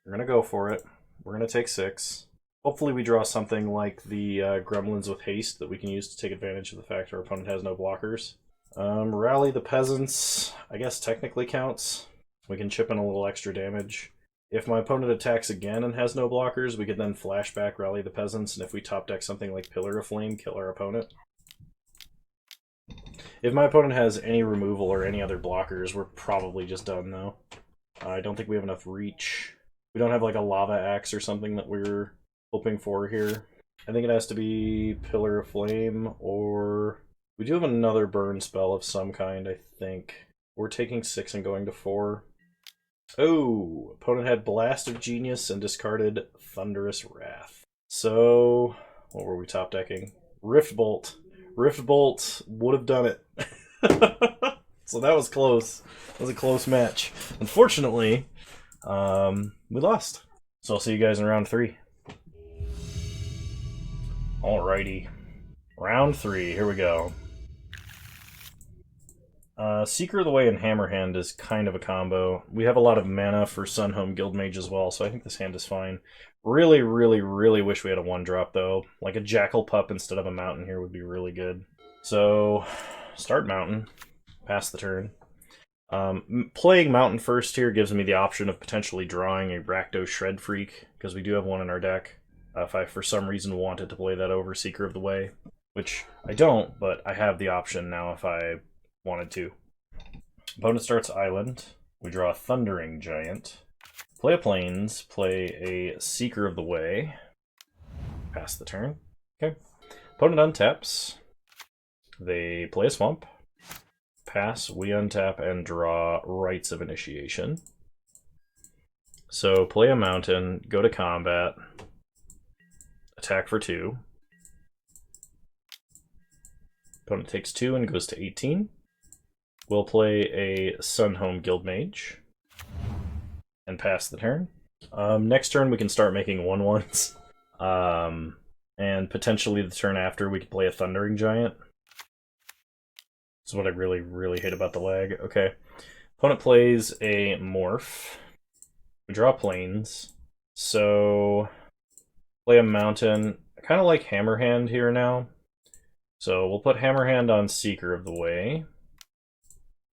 We're going to go for it. We're going to take 6. Hopefully we draw something like the Gremlins with Haste that we can use to take advantage of the fact our opponent has no blockers. Rally the Peasants, I guess technically counts. We can chip in a little extra damage. If my opponent attacks again and has no blockers, we could then flashback Rally the Peasants, and if we top deck something like Pillar of Flame, kill our opponent. If my opponent has any removal or any other blockers, we're probably just done, though. I don't think we have enough reach. We don't have like a lava axe or something that we're hoping for here. I think it has to be Pillar of Flame, or we do have another burn spell of some kind, I think. We're taking 6 and going to 4. Oh, opponent had Blast of Genius and discarded Thunderous Wrath. So, what were we top decking? Rift Bolt. Rift Bolt would have done it. So that was close. That was a close match. Unfortunately, we lost. So I'll see you guys in round 3. Alrighty. Round 3, here we go. Seeker of the Way and Hammerhand is kind of a combo. We have a lot of mana for Sunhome Guildmage as well, so I think this hand is fine. Really, really, really wish we had a 1-drop, though. Like a Jackal Pup instead of a Mountain here would be really good. So, start Mountain. Pass the turn. Playing Mountain first here gives me the option of potentially drawing a Rakdos Shred Freak, because we do have one in our deck. If I, for some reason, wanted to play that over Seeker of the Way, which I don't, but I have the option now if I wanted to. Opponent starts Island. We draw a Thundering Giant. Play a Plains. Play a Seeker of the Way. Pass the turn. Okay. Opponent untaps. They play a Swamp. Pass. We untap and draw Rites of Initiation. So play a Mountain. Go to combat. Attack for 2. Opponent takes 2 and goes to 18. We'll play a Sunhome Guildmage and pass the turn. Next turn we can start making 1/1s. And potentially the turn after we could play a Thundering Giant. This is what I really, really hate about the lag. Okay. Opponent plays a Morph. We draw Plains. So play a Mountain. I kind of like Hammerhand here now. So we'll put Hammerhand on Seeker of the Way.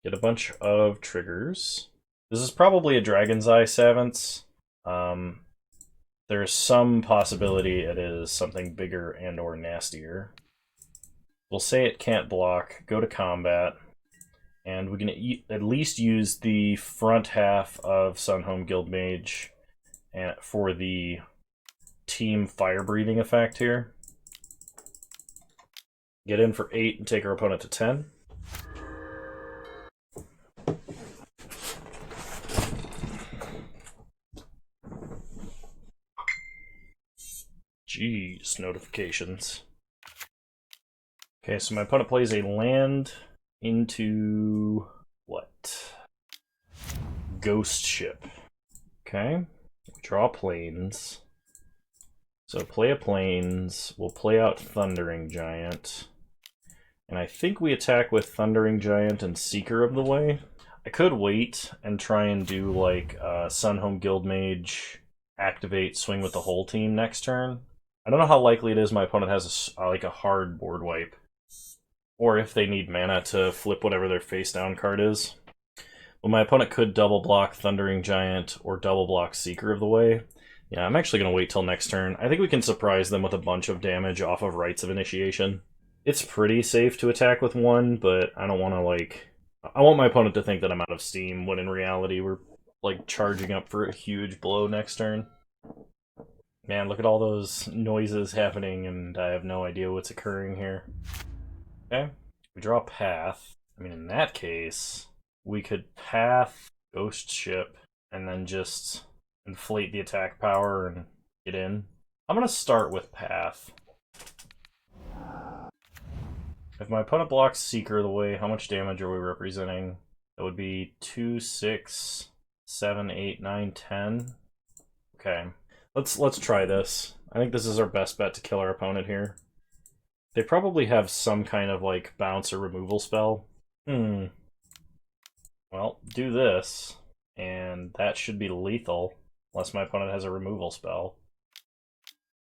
Get a bunch of triggers. This is probably a Dragon's Eye Savants. There's some possibility it is something bigger and or nastier. We'll say it can't block, go to combat, and we can at least use the front half of Sunhome Guildmage for the team fire breathing effect here. Get in for 8 and take our opponent to 10. Jeez, notifications. Okay, so my opponent plays a land into what? Ghost Ship. Okay, draw Plains. So play a Plains. We'll play out Thundering Giant. And I think we attack with Thundering Giant and Seeker of the Way. I could wait and try and do like Sunhome Guildmage, activate, swing with the whole team next turn. I don't know how likely it is my opponent has like a hard board wipe, or if they need mana to flip whatever their face down card is. But my opponent could double block Thundering Giant or double block Seeker of the Way. Yeah, I'm actually going to wait till next turn. I think we can surprise them with a bunch of damage off of Rites of Initiation. It's pretty safe to attack with 1, but I don't want to like... I want my opponent to think that I'm out of steam, when in reality we're like charging up for a huge blow next turn. Man, look at all those noises happening, and I have no idea what's occurring here. Okay, we draw a Path. I mean, in that case, we could Path Ghost Ship, and then just inflate the attack power and get in. I'm going to start with Path. If my opponent blocks Seeker of the Way, how much damage are we representing? That would be 2, 6, 7, 8, 9, 10. Okay. Let's try this. I think this is our best bet to kill our opponent here. They probably have some kind of like bounce or removal spell. Well, do this, and that should be lethal, unless my opponent has a removal spell.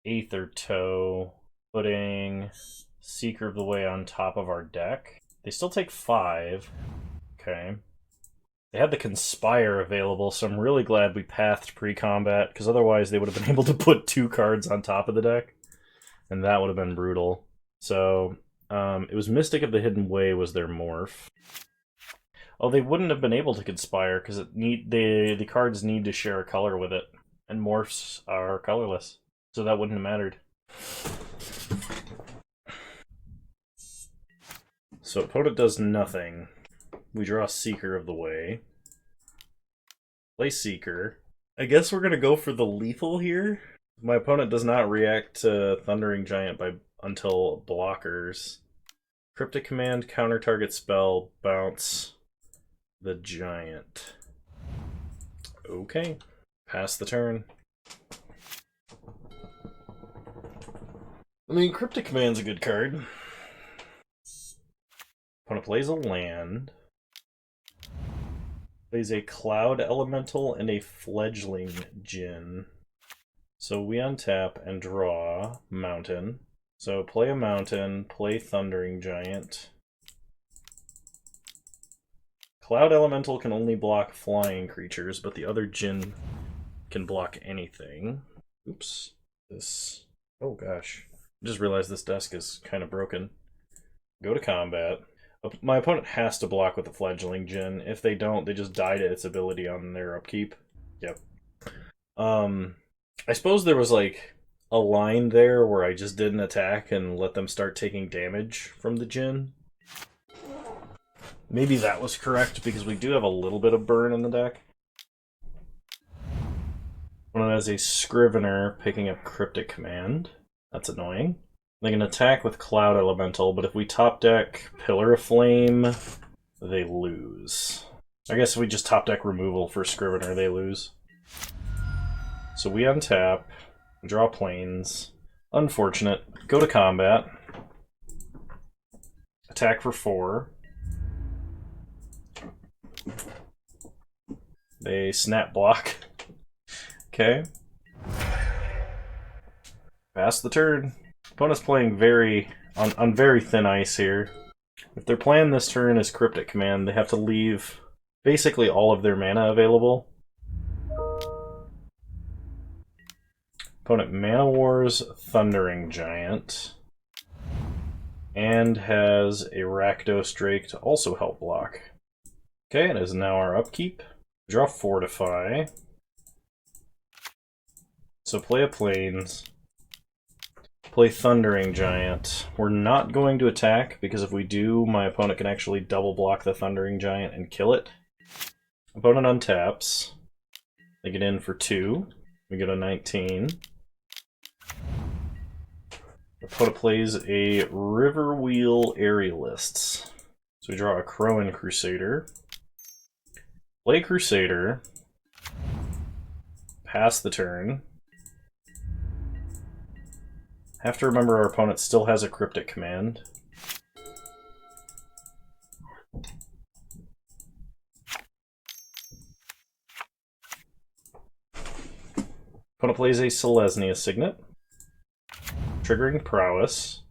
Aether Toe, putting Seeker of the Way on top of our deck. They still take 5. Okay. They had the Conspire available, so I'm really glad we pathed pre-combat, because otherwise they would have been able to put 2 cards on top of the deck, and that would have been brutal. So It was Mystic of the Hidden Way was their morph. Oh, they wouldn't have been able to conspire because the cards need to share a color with it, and morphs are colorless, so that wouldn't have mattered. So opponent does nothing. We draw Seeker of the Way. Play Seeker. I guess we're gonna go for the lethal here. My opponent does not react to Thundering Giant until blockers. Cryptic Command, counter target spell, bounce the giant. Okay. Pass the turn. I mean, Cryptic Command's a good card. Opponent plays a land. Plays a Cloud Elemental and a Fledgling Djinn. So we untap and draw Mountain. So play a Mountain, play Thundering Giant. Cloud Elemental can only block flying creatures, but the other Djinn can block anything. Oops. This... Oh gosh. I just realized this desk is kind of broken. Go to combat. My opponent has to block with the Fledgling Djinn. If they don't, they just die to its ability on their upkeep. Yep. I suppose there was like a line there where I just didn't attack and let them start taking damage from the Djinn. Maybe that was correct because we do have a little bit of burn in the deck. One has a Scrivener picking up Cryptic Command. That's annoying. They can attack with Cloud Elemental, but if we top deck Pillar of Flame, they lose. I guess if we just top deck removal for Scrivener, they lose. So we untap, draw planes. Unfortunate. Go to combat. Attack for 4. They snap block. Okay. Pass the turn. Opponent's playing on very thin ice here. If their plan this turn is Cryptic Command, they have to leave basically all of their mana available. Opponent Mana Wars Thundering Giant. And has a Rakdos Drake to also help block. Okay, it is now our upkeep. Draw Fortify. So play a Plains. Play Thundering Giant. We're not going to attack, because if we do, my opponent can actually double block the Thundering Giant and kill it. Opponent untaps. They get in for 2. We get a 19. Opponent plays a Riverwheel Aerialists. So we draw a Crowan Crusader. Play Crusader. Pass the turn. Have to remember our opponent still has a Cryptic Command. Opponent plays a Selesnya Signet. Triggering Prowess.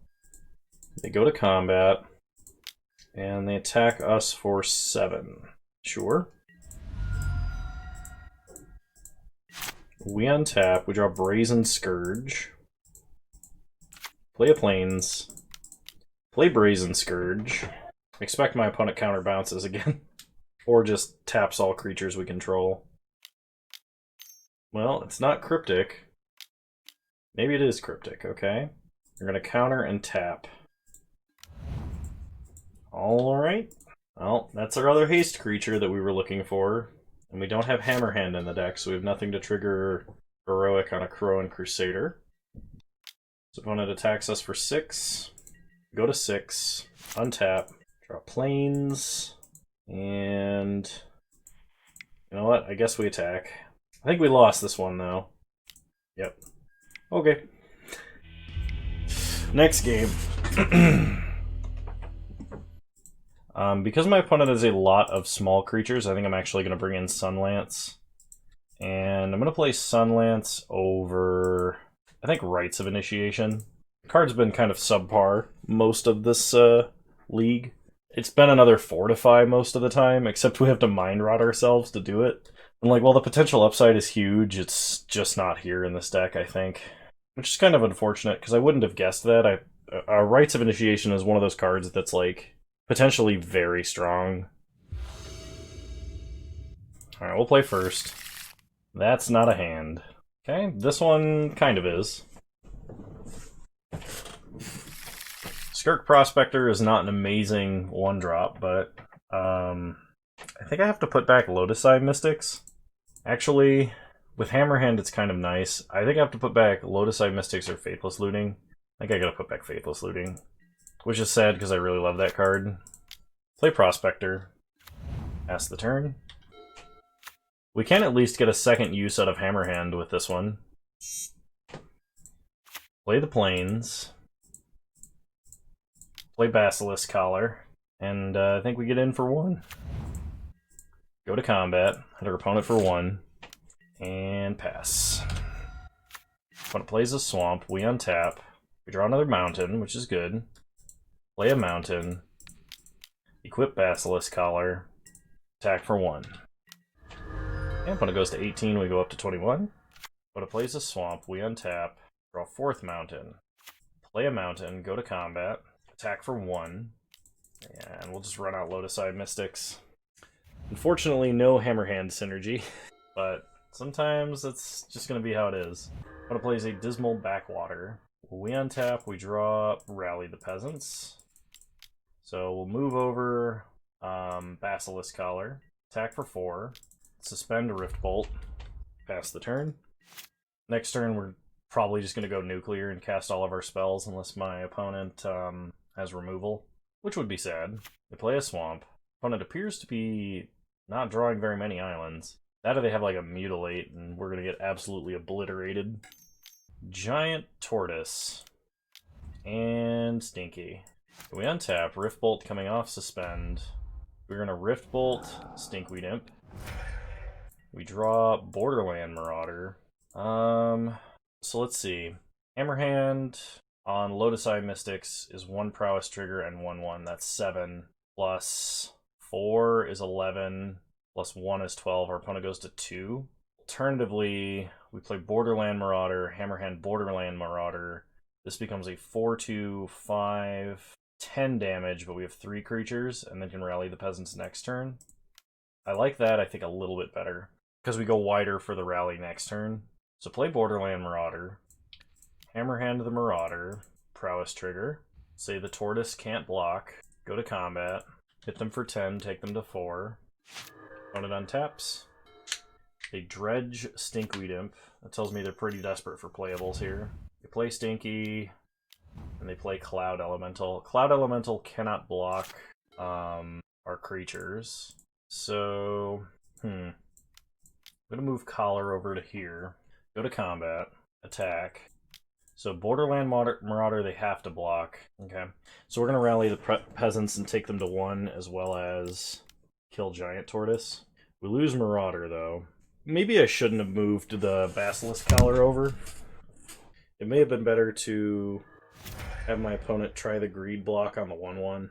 They go to combat. And they attack us for 7. Sure. We untap. We draw Brazen Scourge. Play a Plains. Play Brazen Scourge. Expect my opponent counter bounces again. Or just taps all creatures we control. Well, it's not Cryptic. Maybe it is Cryptic, okay? We're going to counter and tap. Alright. Well, that's our other haste creature that we were looking for. And we don't have Hammerhand in the deck, so we have nothing to trigger Heroic on a Crowan Crusader. So opponent attacks us for 6. Go to 6. Untap. Draw Plains. And... you know what? I guess we attack. I think we lost this one, though. Yep. Okay. Next game. Because my opponent has a lot of small creatures, I think I'm actually going to bring in Sunlance. And I'm going to play Sunlance over, I think, Rites of Initiation. The card's been kind of subpar most of this league. It's been another Fortify most of the time, except we have to Mind Rot ourselves to do it. And like, while the potential upside is huge, it's just not here in this deck, I think. Which is kind of unfortunate, because I wouldn't have guessed that. Rites of Initiation is one of those cards that's like potentially very strong. Alright, we'll play first. That's not a hand. Okay, this one kind of is. Skirk Prospector is not an amazing one-drop, but I think I have to put back Lotus Eye Mystics. Actually, with Hammerhand it's kind of nice. I think I have to put back Lotus Eye Mystics or Faithless Looting. I think I gotta put back Faithless Looting. Which is sad because I really love that card. Play Prospector. Pass the turn. We can at least get a second use out of Hammerhand with this one. Play the Plains. Play Basilisk Collar. And I think we get in for 1. Go to combat. Hit our opponent for 1. And pass. Opponent plays a Swamp. We untap. We draw another Mountain, which is good. Play a Mountain. Equip Basilisk Collar. Attack for 1. And opponent goes to 18, we go up to 21. Opponent plays a Swamp, we untap. Draw 4th Mountain. Play a Mountain, go to combat. Attack for 1. And we'll just run out Lotus Eye Mystics. Unfortunately, no Hammerhand synergy. But sometimes that's just going to be how it is. Opponent plays a Dismal Backwater. We untap, we draw Rally the Peasants. So we'll move over Basilisk Collar. Attack for 4. Suspend a Rift Bolt. Pass the turn. Next turn we're probably just going to go Nuclear and cast all of our spells unless my opponent has removal, which would be sad. They play a Swamp. Opponent appears to be not drawing very many islands. That or they have like a Mutilate and we're going to get absolutely obliterated. Giant Tortoise. And Stinky. We untap, Rift Bolt coming off Suspend. We're going to Rift Bolt, Stinkweed Imp. We draw Borderland Marauder. So let's see. Hammerhand on Lotus Eye Mystics is 1 Prowess trigger and 1/1. That's 7. Plus 4 is 11. Plus 1 is 12. Our opponent goes to 2. Alternatively, we play Borderland Marauder, Hammerhand Borderland Marauder. This becomes a 4/2, 5, 10 damage, but we have 3 creatures, and then can Rally the Peasants next turn. I like that, I think, a little bit better, because we go wider for the rally next turn. So play Borderland Marauder, Hammerhand the Marauder, Prowess trigger, say the Tortoise can't block, go to combat, hit them for 10, take them to 4, opponent untaps. They dredge Stinkweed Imp. That tells me they're pretty desperate for playables here. They play Stinky, and they play Cloud Elemental. Cloud Elemental cannot block our creatures. So, I'm going to move Collar over to here. Go to combat. Attack. So Borderland Marauder, they have to block. Okay. So we're going to rally the Peasants and take them to 1, as well as kill Giant Tortoise. We lose Marauder, though. Maybe I shouldn't have moved the Basilisk Collar over. It may have been better to have my opponent try the Greed block on the 1/1.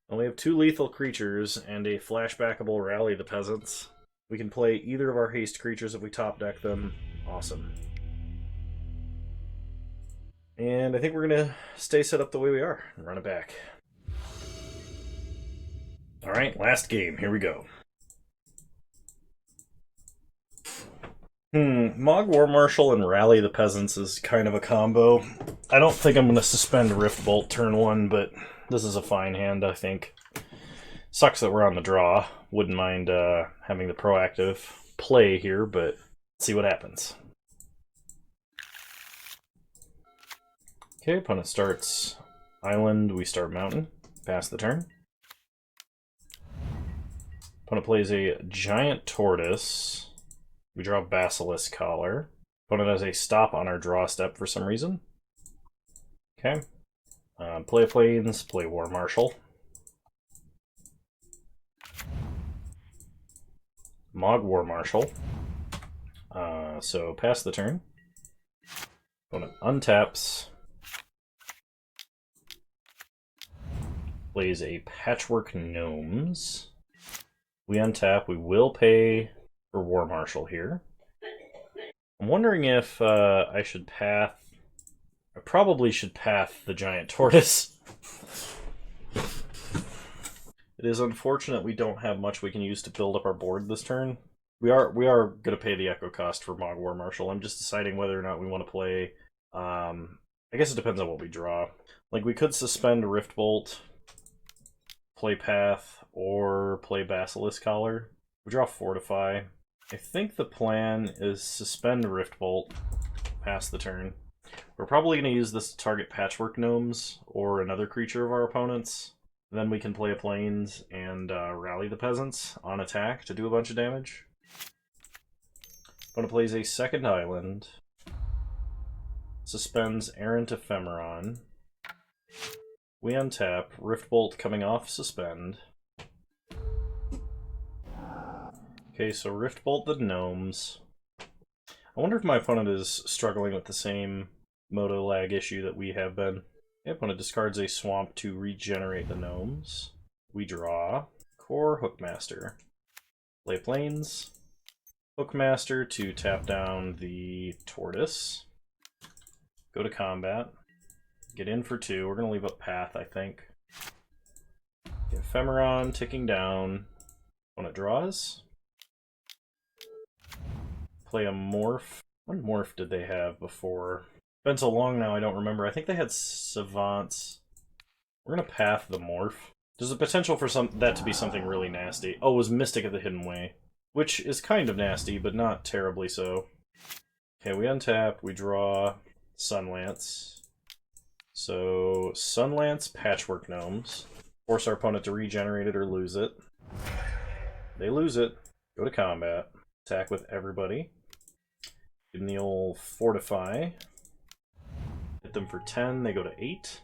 And we have 2 lethal creatures and a flashbackable Rally the Peasants. We can play either of our haste creatures if we top deck them. Awesome. And I think we're going to stay set up the way we are and run it back. Alright, last game. Here we go. Mog War Marshal and Rally the Peasants is kind of a combo. I don't think I'm going to suspend Rift Bolt turn 1, but this is a fine hand, I think. Sucks that we're on the draw. Wouldn't mind having the proactive play here, but let's see what happens. Okay, opponent starts Island, we start Mountain. Pass the turn. Opponent plays a Giant Tortoise. We draw Basilisk Collar. Opponent has a stop on our draw step for some reason. Okay. Play Plains, play War Marshal. Mog War Marshal. So pass the turn. Opponent untaps. Plays a Patchwork Gnomes. We untap. We will pay for War Marshal here. I'm wondering if I should path I probably should path the giant tortoise. It is unfortunate we don't have much we can use to build up our board this turn. We are going to pay the echo cost for Mog War Marshal. I'm just deciding whether or not we want to play. I guess it depends on what we draw. Like, we could suspend Rift Bolt, play Path, or play Basilisk Collar. We draw Fortify. I think the plan is suspend Rift Bolt, pass the turn. We're probably going to use this to target Patchwork Gnomes or another creature of our opponent's. Then we can play a Plains and rally the Peasants on attack to do a bunch of damage. Opponent plays a second island. Suspends Errant Ephemeron. We untap, Rift Bolt coming off suspend. Okay, so Rift Bolt the Gnomes. I wonder if my opponent is struggling with the same Moto lag issue that we have been. The opponent discards a swamp to regenerate the Gnomes. We draw Core Hookmaster. Play Plains. Hookmaster to tap down the Tortoise. Go to combat. Get in for 2. We're going to leave up Path, I think. Get Ephemeron ticking down. Opponent draws. Play a Morph. What Morph did they have before? Been so long now, I don't remember. I think they had Savants. We're going to Path the Morph. There's a potential for that to be something really nasty. Oh, it was Mystic of the Hidden Way, which is kind of nasty, but not terribly so. Okay, we untap, we draw Sunlance. So, Sunlance Patchwork Gnomes. Force our opponent to regenerate it or lose it. They lose it. Go to combat. Attack with everybody. Give them the old Fortify. Hit them for 10, they go to 8.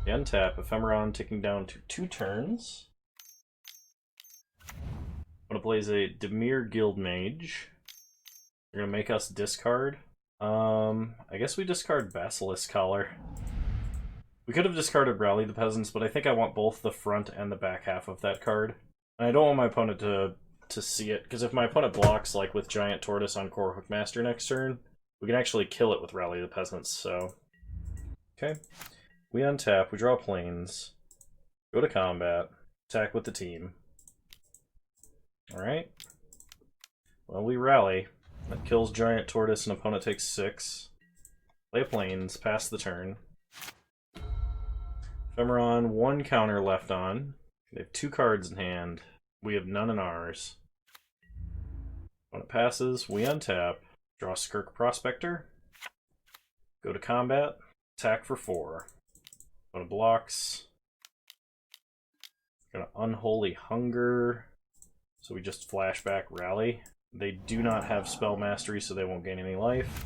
They untap, Ephemeron ticking down to 2 turns. I'm gonna play a Dimir Guildmage. They're gonna make us discard. I guess we discard Basilisk Collar. We could have discarded Rally the Peasants, but I think I want both the front and the back half of that card. And I don't want my opponent to see it, because if my opponent blocks, like with Giant Tortoise on Core Hookmaster next turn, we can actually kill it with Rally the Peasants, so... Okay. We untap, we draw Plains, go to combat, attack with the team. Alright. Well, we rally. That kills Giant Tortoise and opponent takes 6. Play Plains, pass the turn. Ephemeron, 1 counter left on. They have 2 cards in hand. We have none in ours. When it passes, we untap. Draw Skirk Prospector. Go to combat. Attack for 4. When it blocks. Gonna Unholy Hunger. So we just flashback Rally. They do not have Spell Mastery, so they won't gain any life.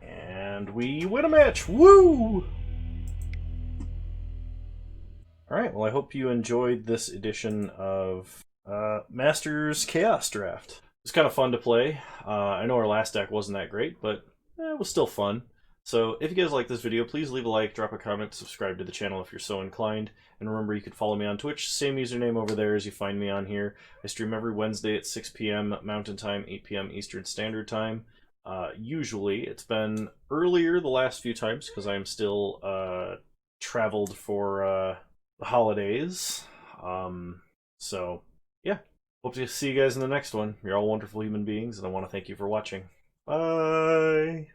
And we win a match! Woo! Alright, well I hope you enjoyed this edition of Masters Chaos Draft. It was kind of fun to play. I know our last deck wasn't that great, but it was still fun. So if you guys like this video, please leave a like, drop a comment, subscribe to the channel if you're so inclined. And remember, you can follow me on Twitch, same username over there as you find me on here. I stream every Wednesday at 6 p.m. Mountain Time, 8 p.m. Eastern Standard Time. Usually, it's been earlier the last few times because I'm still traveled for the holidays. So, yeah. Hope to see you guys in the next one. You're all wonderful human beings, and I want to thank you for watching. Bye!